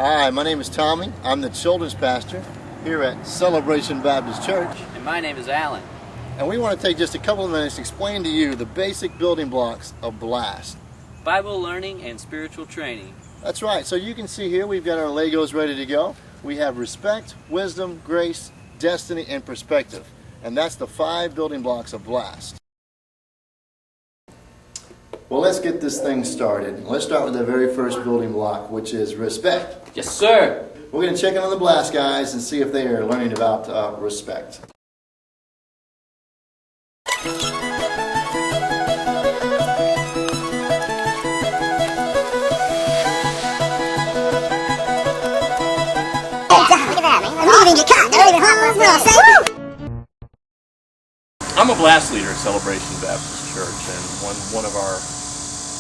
Hi, my name is Tommy. I'm the children's pastor here at Celebration Baptist Church. And my name is Alan. And we want to take just a couple of minutes to explain to you the basic building blocks of BLAST. Bible learning and spiritual training. That's right. So you can see here we've got our Legos ready to go. We have respect, wisdom, grace, destiny, and perspective. And that's the 5 building blocks of BLAST. Well, let's get this thing started. Let's start with the very first building block, which is respect. Yes, sir. We're going to check in on the BLAST guys and see if they are learning about respect. I'm a BLAST leader at Celebration Baptist Church, and one of our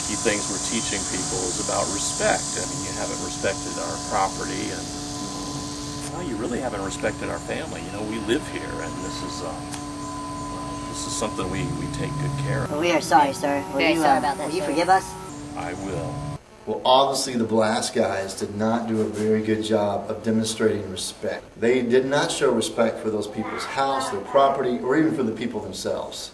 key things we're teaching people is about respect. I mean, you haven't respected our property, and well, you really haven't respected our family. You know, we live here, and this is something we take good care of. Well, we are sorry, sir. Very sorry about that, Will you sir. forgive us? I will. Well, obviously the BLAST guys did not do a very good job of demonstrating respect. They did not show respect for those people's house, their property, or even for the people themselves.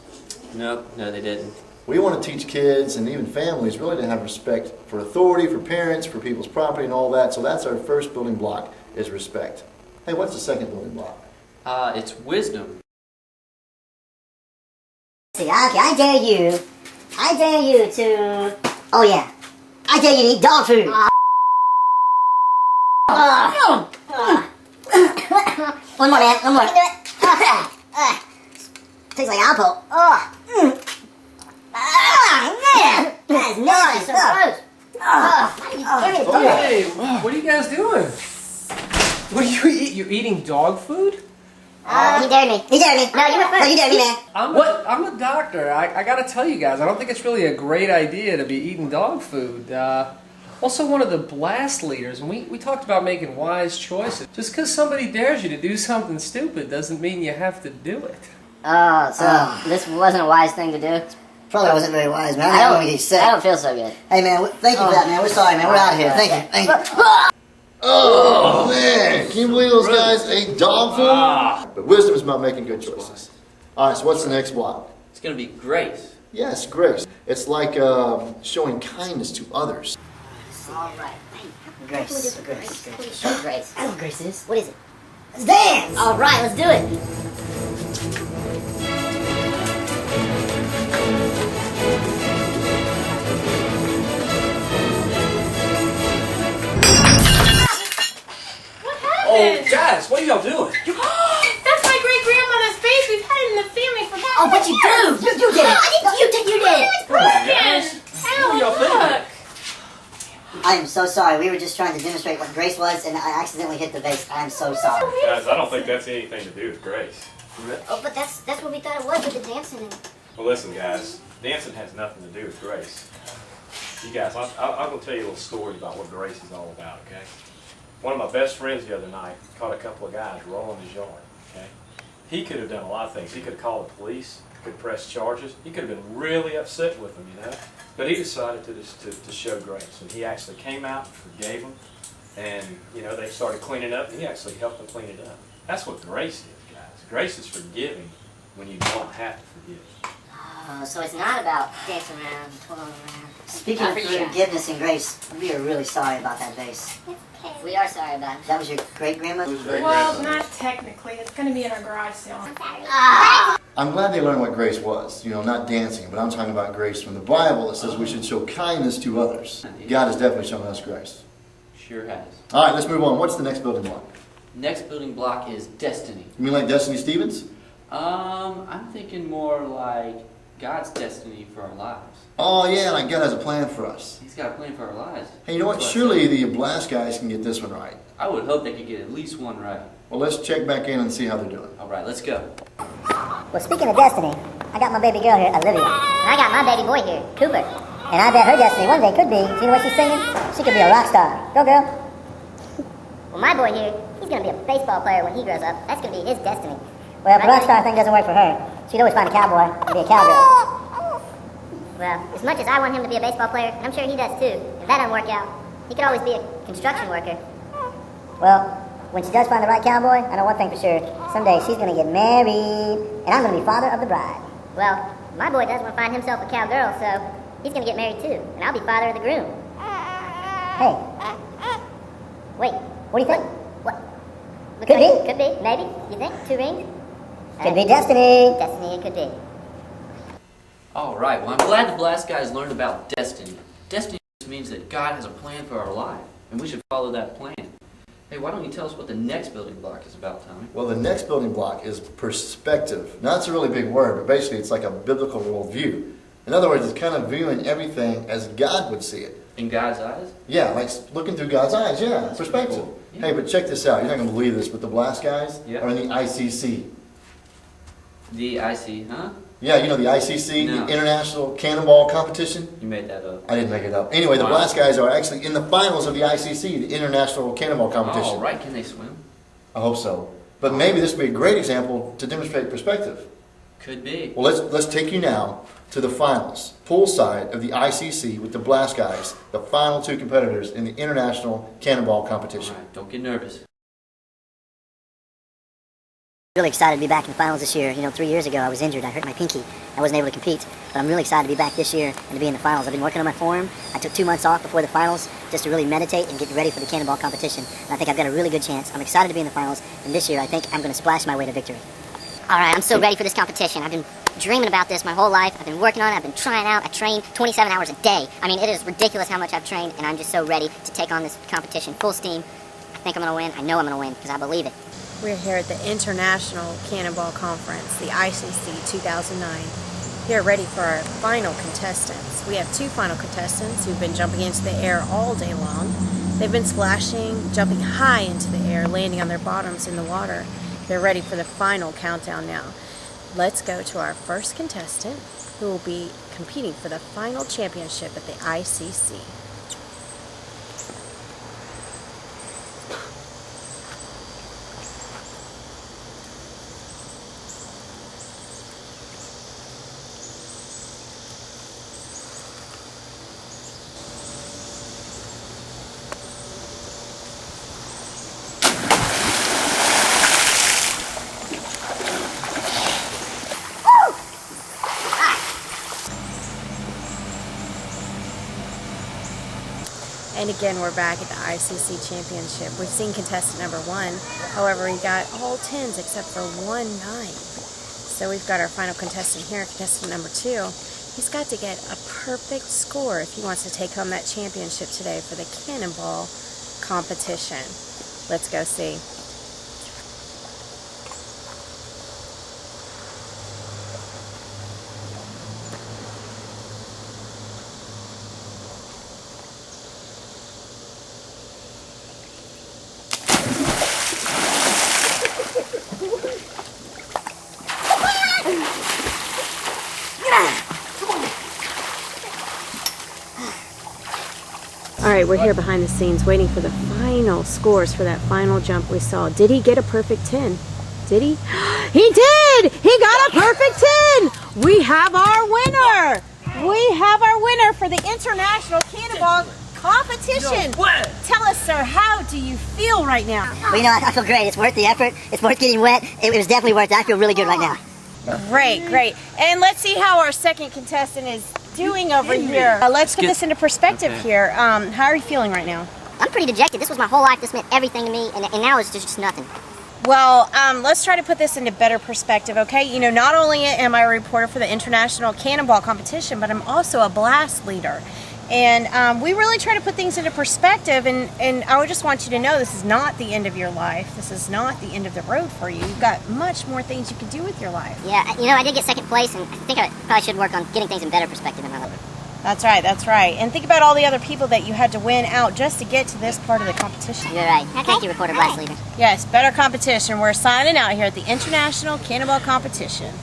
No, they didn't. We want to teach kids and even families really to have respect for authority, for parents, for people's property and all that. So that's our first building block, is respect. Hey, what's the second building block? It's wisdom. See, okay, I dare you to, oh yeah, I dare you to eat dog food. One more, man, one more. Tastes like apple. Man, that's nice. Hey, what are you guys doing? What do you eat? You're eating dog food? He dared me. No, you were first. No, you dared me, man. I'm a doctor. I gotta tell you guys, I don't think it's really a great idea to be eating dog food. Also, one of the BLAST leaders, and we talked about making wise choices. Just because somebody dares you to do something stupid doesn't mean you have to do it. Oh, so this wasn't a wise thing to do? Probably wasn't very wise, man. I don't think he's sick. I don't feel so good. Hey, man, thank you for that, man. We're sorry, man. We're out of here. Thank you. Thank you. Oh, man. Can you believe those guys ate dog food? But wisdom is about making good choices. All right, so what's the next block? It's going to be grace. Yes, grace. It's like showing kindness to others. All right. Grace. Show grace. I know what grace is. What is it? Let's dance! All right, let's do it. Oh, guys, what are y'all doing? That's my great grandmother's face. We've had it in the family for that. Oh, but you do! You did it! You did it! Broken. What are y'all thinking? I am so sorry. We were just trying to demonstrate what grace was, and I accidentally hit the vase. I am so sorry. Guys, I don't think that's anything to do with grace. Oh, but that's what we thought it was with the dancing. Well, listen, guys, dancing has nothing to do with grace. You guys, I'm going to tell you a little story about what grace is all about, okay? One of my best friends the other night caught a couple of guys rolling his yard, okay? He could have done a lot of things. He could have called the police, could press charges. He could have been really upset with them, you know? But he decided to show grace. And he actually came out and forgave them. And, you know, they started cleaning up, and he actually helped them clean it up. That's what grace is, guys. Grace is forgiving when you don't have to forgive. So it's not about dancing around, twirling around. Speaking of forgiveness and grace, we are really sorry about that vase. We are sorry about it. That was your great-grandmother? Well, not technically. It's going to be in our garage sale. I'm glad they learned what grace was. You know, not dancing, but I'm talking about grace from the Bible. It says we should show kindness to others. God has definitely shown us grace. Sure has. All right, let's move on. What's the next building block? Next building block is destiny. You mean like Destiny Stevens? I'm thinking more like God's destiny for our lives. Oh, yeah, like God has a plan for us. He's got a plan for our lives. Hey, you know what? Surely the BLAST guys can get this one right. I would hope they could get at least one right. Well, let's check back in and see how they're doing. All right, let's go. Well, speaking of destiny, I got my baby girl here, Olivia. And I got my baby boy here, Cooper. And I bet her destiny one day could be, you know what she's singing? She could be a rock star. Go, girl. Well, my boy here, he's going to be a baseball player when he grows up. That's going to be his destiny. Well, if the rock star thing doesn't work for her, she'd always find a cowboy and be a cowgirl. Well, as much as I want him to be a baseball player, and I'm sure he does too, if that doesn't work out, he could always be a construction worker. Well, when she does find the right cowboy, I know one thing for sure. Someday she's gonna get married, and I'm gonna be father of the bride. Well, my boy does want to find himself a cowgirl, so he's gonna get married too, and I'll be father of the groom. Hey. Wait, what do you think? What? Could be. Could be, maybe. You think? 2 rings? Could be destiny. Destiny, it could be. All right, well, I'm glad the Blast guys learned about destiny. Destiny just means that God has a plan for our life, and we should follow that plan. Hey, why don't you tell us what the next building block is about, Tommy? Well, the next building block is perspective. Now, that's a really big word, but basically it's like a biblical worldview. In other words, it's kind of viewing everything as God would see it. In God's eyes? Yeah, like looking through God's eyes, yeah, perspective. Cool. Yeah. Hey, but check this out. You're not going to believe this, but the Blast guys Yeah. are in the ICC. The IC, huh? Yeah, you know the ICC, No. the International Cannonball Competition? You made that up. I didn't make it up. Anyway, the Wow. Blast guys are actually in the finals of the ICC, the International Cannonball Competition. All right, can they swim? I hope so. But maybe this would be a great example to demonstrate perspective. Could be. Well, let's take you now to the finals, poolside of the ICC with the Blast guys, the final 2 competitors in the International Cannonball All Competition. right, don't get nervous. Really excited to be back in the finals this year. You know, 3 years ago I was injured. I hurt my pinky. I wasn't able to compete. But I'm really excited to be back this year and to be in the finals. I've been working on my form. I took 2 months off before the finals just to really meditate and get ready for the cannonball competition. And I think I've got a really good chance. I'm excited to be in the finals. And this year I think I'm going to splash my way to victory. All right, I'm so ready for this competition. I've been dreaming about this my whole life. I've been working on it. I've been trying out. I train 27 hours a day. I mean, it is ridiculous how much I've trained, and I'm just so ready to take on this competition full steam. I think I'm going to win. I know I'm going to win because I believe it. We're here at the International Cannonball Conference, the ICC 2009. Here ready for our final contestants. We have 2 final contestants who've been jumping into the air all day long. They've been splashing, jumping high into the air, landing on their bottoms in the water. They're ready for the final countdown now. Let's go to our first contestant, who will be competing for the final championship at the ICC. And again, we're back at the ICC Championship. We've seen contestant number 1. However, he got all 10s except for 1 9. So we've got our final contestant here, contestant number 2. He's got to get a perfect score if he wants to take home that championship today for the cannonball competition. Let's go see. All right, we're here behind the scenes waiting for the final scores for that final jump we saw. Did he get a perfect 10? Did he? He did! He got a perfect 10! We have our winner! We have our winner for the International Cannonball Competition. Tell us, sir, how do you feel right now? Well, you know, I feel great. It's worth the effort. It's worth getting wet. It was definitely worth it. I feel really good right now. Great, great. And let's see how our second contestant is doing over here. Let's put this into perspective here. How are you feeling right now? I'm pretty dejected. This was my whole life. This meant everything to me, and now it's just nothing. Well, let's try to put this into better perspective, okay? You know, not only am I a reporter for the International Cannonball Competition, but I'm also a blast leader. And we really try to put things into perspective, and I would just want you to know this is not the end of your life. This is not the end of the road for you. You've got much more things you can do with your life. Yeah, you know, I did get second place, and I think I probably should work on getting things in better perspective in my life. That's right, that's right. And think about all the other people that you had to win out just to get to this part of the competition. You're right. Thank you, Reporter Blast Leader. Yes, better competition. We're signing out here at the International Cannonball Competition.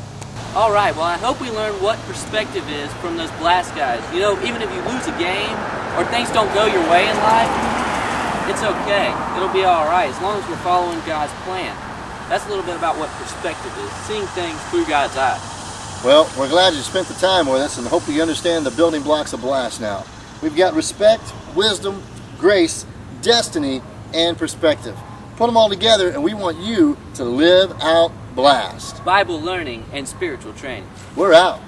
All right, well, I hope we learned what perspective is from those Blast guys. You know, even if you lose a game or things don't go your way in life, it's okay. It'll be all right as long as we're following God's plan. That's a little bit about what perspective is, seeing things through God's eyes. Well, we're glad you spent the time with us and hope you understand the building blocks of Blast now. We've got respect, wisdom, grace, destiny, and perspective. put them all together, and we want you to live out Blast. Bible learning and spiritual training. We're out.